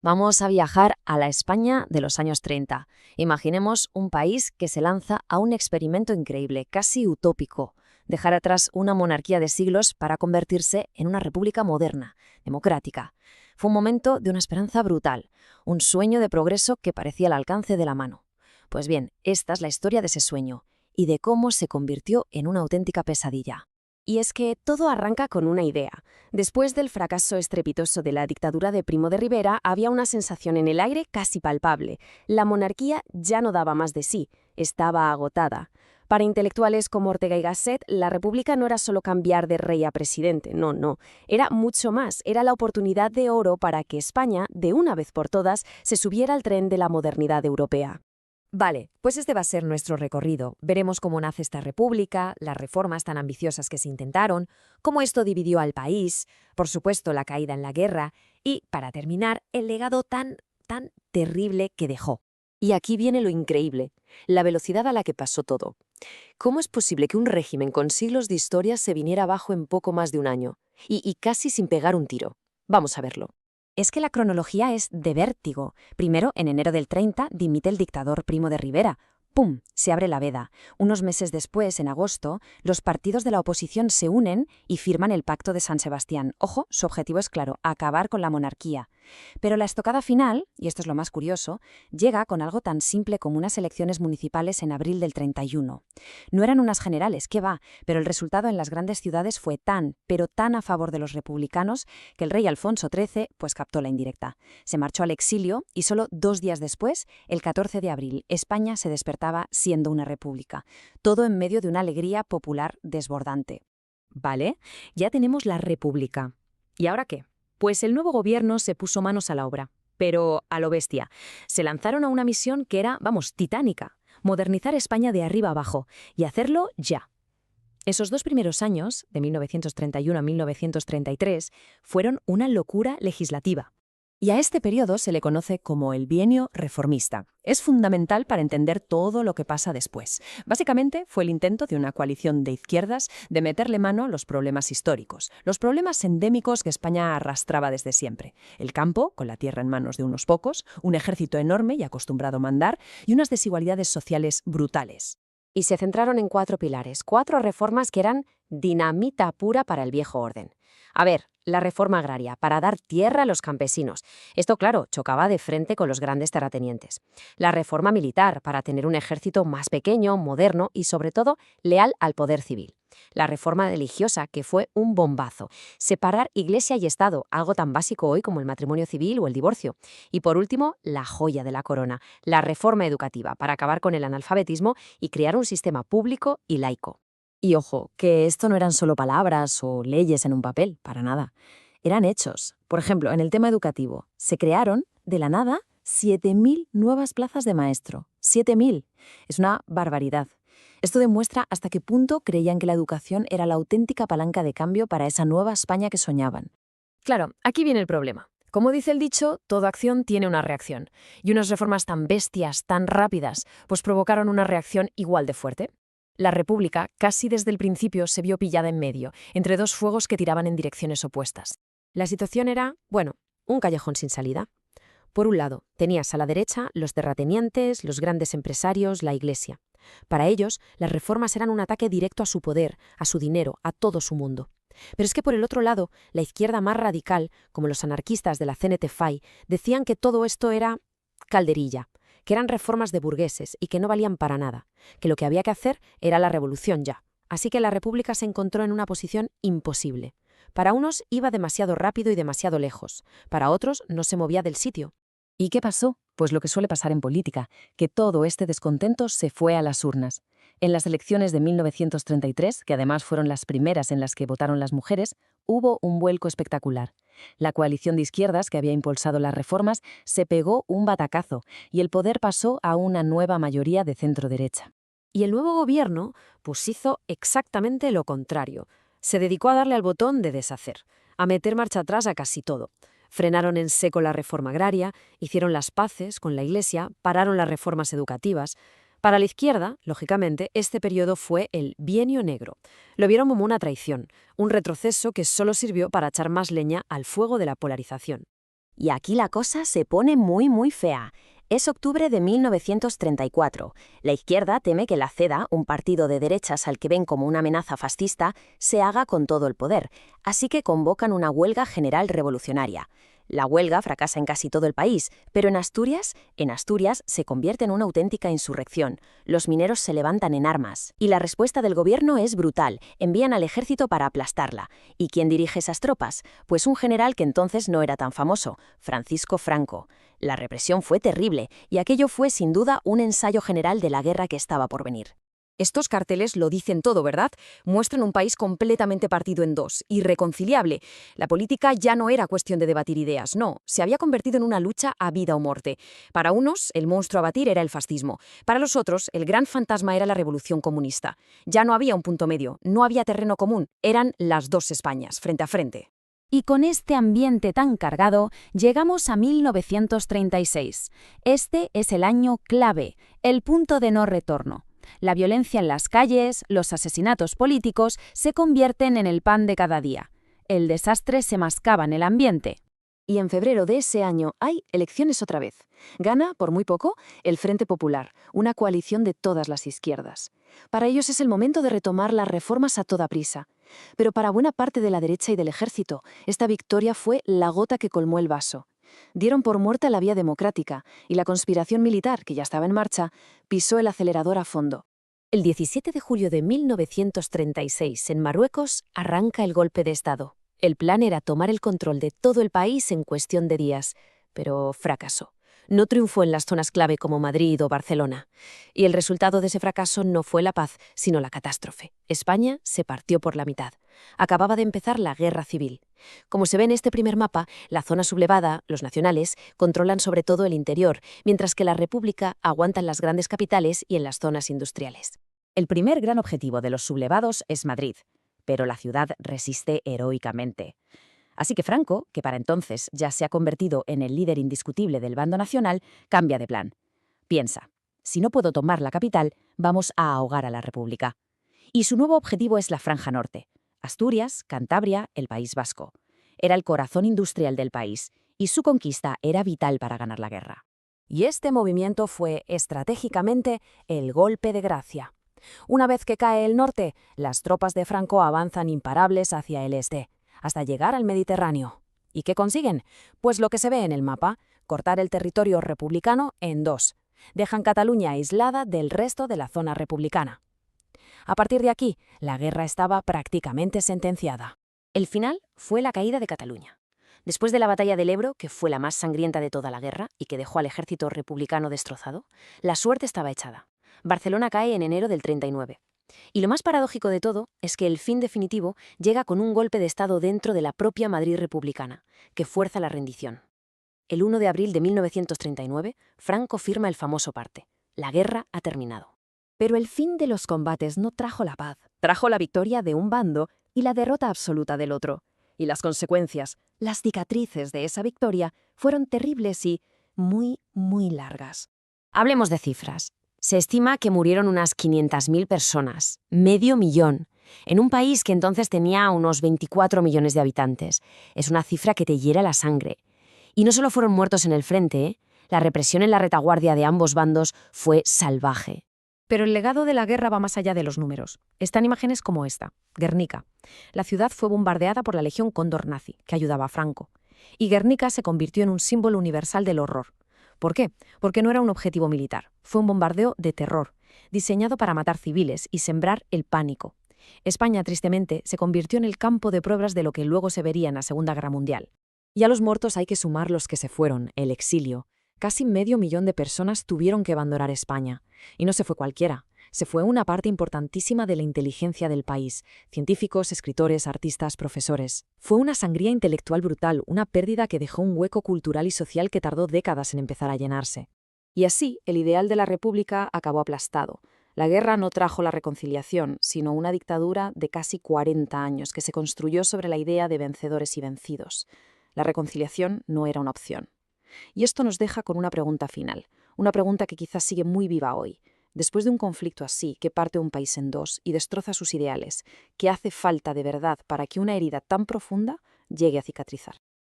Vamos a viajar a la España de los años 30. Imaginemos un país que se lanza a un experimento increíble, casi utópico: dejar atrás una monarquía de siglos para convertirse en una república moderna, democrática. Fue un momento de una esperanza brutal, un sueño de progreso que parecía al alcance de la mano. Pues bien, esta es la historia de ese sueño y de cómo se convirtió en una auténtica pesadilla. Y es que todo arranca con una idea. Después del fracaso estrepitoso de la dictadura de Primo de Rivera, había una sensación en el aire casi palpable. La monarquía ya no daba más de sí, estaba agotada. Para intelectuales como Ortega y Gasset, la república no era solo cambiar de rey a presidente, no. Era mucho más, era la oportunidad de oro para que España, de una vez por todas, se subiera al tren de la modernidad europea. Vale, pues este va a ser nuestro recorrido. Veremos cómo nace esta república, las reformas tan ambiciosas que se intentaron, cómo esto dividió al país, por supuesto la caída en la guerra y, para terminar, el legado tan terrible que dejó. Y aquí viene lo increíble, la velocidad a la que pasó todo. ¿Cómo es posible que un régimen con siglos de historia se viniera abajo en poco más de un año? Y casi sin pegar un tiro. Vamos a verlo. Es que la cronología es de vértigo. Primero, en enero del 30, dimite el dictador Primo de Rivera. ¡Pum! Se abre la veda. Unos meses después, en agosto, los partidos de la oposición se unen y firman el Pacto de San Sebastián. Ojo, su objetivo es claro: acabar con la monarquía. Pero la estocada final, y esto es lo más curioso, llega con algo tan simple como unas elecciones municipales en abril del 31. No eran unas generales, qué va, pero el resultado en las grandes ciudades fue pero tan a favor de los republicanos, que el rey Alfonso XIII pues captó la indirecta. Se marchó al exilio y solo 2 días después, el 14 de abril, España se despertaba siendo una república. Todo en medio de una alegría popular desbordante. Vale, ya tenemos la república. ¿Y ahora qué? Pues el nuevo gobierno se puso manos a la obra, pero a lo bestia. Se lanzaron a una misión que era, vamos, titánica: modernizar España de arriba abajo, y hacerlo ya. Esos 2 primeros años, de 1931 a 1933, fueron una locura legislativa. Y a este periodo se le conoce como el bienio reformista. Es fundamental para entender todo lo que pasa después. Básicamente fue el intento de una coalición de izquierdas de meterle mano a los problemas históricos, los problemas endémicos que España arrastraba desde siempre: el campo, con la tierra en manos de unos pocos, un ejército enorme y acostumbrado a mandar, y unas desigualdades sociales brutales. Y se centraron en 4 pilares, 4 reformas que eran dinamita pura para el viejo orden. A ver, la reforma agraria, para dar tierra a los campesinos. Esto, claro, chocaba de frente con los grandes terratenientes. La reforma militar, para tener un ejército más pequeño, moderno y, sobre todo, leal al poder civil. La reforma religiosa, que fue un bombazo: separar Iglesia y Estado, algo tan básico hoy como el matrimonio civil o el divorcio. Y por último, la joya de la corona, la reforma educativa, para acabar con el analfabetismo y crear un sistema público y laico. Y ojo, que esto no eran solo palabras o leyes en un papel, para nada. Eran hechos. Por ejemplo, en el tema educativo, se crearon, de la nada, 7.000 nuevas plazas de maestro. 7.000. Es una barbaridad. Esto demuestra hasta qué punto creían que la educación era la auténtica palanca de cambio para esa nueva España que soñaban. Claro, aquí viene el problema. Como dice el dicho, toda acción tiene una reacción. Y unas reformas tan bestias, tan rápidas, pues provocaron una reacción igual de fuerte. La República, casi desde el principio, se vio pillada en medio, entre 2 fuegos que tiraban en direcciones opuestas. La situación era, bueno, un callejón sin salida. Por un lado, tenías a la derecha los terratenientes, los grandes empresarios, la Iglesia. Para ellos, las reformas eran un ataque directo a su poder, a su dinero, a todo su mundo. Pero es que por el otro lado, la izquierda más radical, como los anarquistas de la CNT-FAI, decían que todo esto era calderilla, que eran reformas de burgueses y que no valían para nada, que lo que había que hacer era la revolución ya. Así que la República se encontró en una posición imposible. Para unos iba demasiado rápido y demasiado lejos, para otros no se movía del sitio. ¿Y qué pasó? Pues lo que suele pasar en política, que todo este descontento se fue a las urnas. En las elecciones de 1933, que además fueron las primeras en las que votaron las mujeres, hubo un vuelco espectacular. La coalición de izquierdas que había impulsado las reformas se pegó un batacazo y el poder pasó a una nueva mayoría de centro-derecha. Y el nuevo gobierno pues hizo exactamente lo contrario. Se dedicó a darle al botón de deshacer, a meter marcha atrás a casi todo. Frenaron en seco la reforma agraria, hicieron las paces con la Iglesia, pararon las reformas educativas. Para la izquierda, lógicamente, este periodo fue el bienio negro. Lo vieron como una traición, un retroceso que solo sirvió para echar más leña al fuego de la polarización. Y aquí la cosa se pone muy fea. Es octubre de 1934. La izquierda teme que la CEDA, un partido de derechas al que ven como una amenaza fascista, se haga con todo el poder, así que convocan una huelga general revolucionaria. La huelga fracasa en casi todo el país, pero en Asturias se convierte en una auténtica insurrección. Los mineros se levantan en armas. Y la respuesta del gobierno es brutal. Envían al ejército para aplastarla. ¿Y quién dirige esas tropas? Pues un general que entonces no era tan famoso, Francisco Franco. La represión fue terrible, y aquello fue sin duda un ensayo general de la guerra que estaba por venir. Estos carteles lo dicen todo, ¿verdad? Muestran un país completamente partido en dos, irreconciliable. La política ya no era cuestión de debatir ideas, no, se había convertido en una lucha a vida o muerte. Para unos, el monstruo a batir era el fascismo. Para los otros, el gran fantasma era la revolución comunista. Ya no había un punto medio, no había terreno común, eran las dos Españas, frente a frente. Y con este ambiente tan cargado, llegamos a 1936. Este es el año clave, el punto de no retorno. La violencia en las calles, los asesinatos políticos se convierten en el pan de cada día. El desastre se mascaba en el ambiente. Y en febrero de ese año hay elecciones otra vez. Gana, por muy poco, el Frente Popular, una coalición de todas las izquierdas. Para ellos es el momento de retomar las reformas a toda prisa. Pero para buena parte de la derecha y del ejército, esta victoria fue la gota que colmó el vaso. Dieron por muerta la vía democrática y la conspiración militar, que ya estaba en marcha, pisó el acelerador a fondo. El 17 de julio de 1936, en Marruecos, arranca el golpe de Estado. El plan era tomar el control de todo el país en cuestión de días, pero fracasó. No triunfó en las zonas clave como Madrid o Barcelona. Y el resultado de ese fracaso no fue la paz, sino la catástrofe. España se partió por la mitad. Acababa de empezar la guerra civil. Como se ve en este primer mapa, la zona sublevada, los nacionales, controlan sobre todo el interior, mientras que la República aguanta en las grandes capitales y en las zonas industriales. El primer gran objetivo de los sublevados es Madrid, pero la ciudad resiste heroicamente. Así que Franco, que para entonces ya se ha convertido en el líder indiscutible del bando nacional, cambia de plan. Piensa, si no puedo tomar la capital, vamos a ahogar a la República. Y su nuevo objetivo es la Franja Norte. Asturias, Cantabria, el País Vasco. Era el corazón industrial del país, y su conquista era vital para ganar la guerra. Y este movimiento fue, estratégicamente, el golpe de gracia. Una vez que cae el norte, las tropas de Franco avanzan imparables hacia el este, hasta llegar al Mediterráneo. ¿Y qué consiguen? Pues lo que se ve en el mapa, cortar el territorio republicano en dos. Dejan Cataluña aislada del resto de la zona republicana. A partir de aquí, la guerra estaba prácticamente sentenciada. El final fue la caída de Cataluña. Después de la batalla del Ebro, que fue la más sangrienta de toda la guerra y que dejó al ejército republicano destrozado, la suerte estaba echada. Barcelona cae en enero del 39. Y lo más paradójico de todo es que el fin definitivo llega con un golpe de Estado dentro de la propia Madrid republicana, que fuerza la rendición. El 1 de abril de 1939, Franco firma el famoso parte. La guerra ha terminado. Pero el fin de los combates no trajo la paz, trajo la victoria de un bando y la derrota absoluta del otro. Y las consecuencias, las cicatrices de esa victoria, fueron terribles y muy largas. Hablemos de cifras. Se estima que murieron unas 500.000 personas, 500.000, en un país que entonces tenía unos 24 millones de habitantes. Es una cifra que te hiela la sangre. Y no solo fueron muertos en el frente, ¿eh? La represión en la retaguardia de ambos bandos fue salvaje. Pero el legado de la guerra va más allá de los números. Están imágenes como esta, Guernica. La ciudad fue bombardeada por la Legión Cóndor nazi, que ayudaba a Franco. Y Guernica se convirtió en un símbolo universal del horror. ¿Por qué? Porque no era un objetivo militar. Fue un bombardeo de terror, diseñado para matar civiles y sembrar el pánico. España, tristemente, se convirtió en el campo de pruebas de lo que luego se vería en la Segunda Guerra Mundial. Y a los muertos hay que sumar los que se fueron, el exilio. Casi 500.000 de personas tuvieron que abandonar España. Y no se fue cualquiera. Se fue una parte importantísima de la inteligencia del país, científicos, escritores, artistas, profesores. Fue una sangría intelectual brutal, una pérdida que dejó un hueco cultural y social que tardó décadas en empezar a llenarse. Y así, el ideal de la República acabó aplastado. La guerra no trajo la reconciliación, sino una dictadura de casi 40 años que se construyó sobre la idea de vencedores y vencidos. La reconciliación no era una opción. Y esto nos deja con una pregunta final, una pregunta que quizás sigue muy viva hoy. Después de un conflicto así, que parte un país en dos y destroza sus ideales, ¿qué hace falta de verdad para que una herida tan profunda llegue a cicatrizar?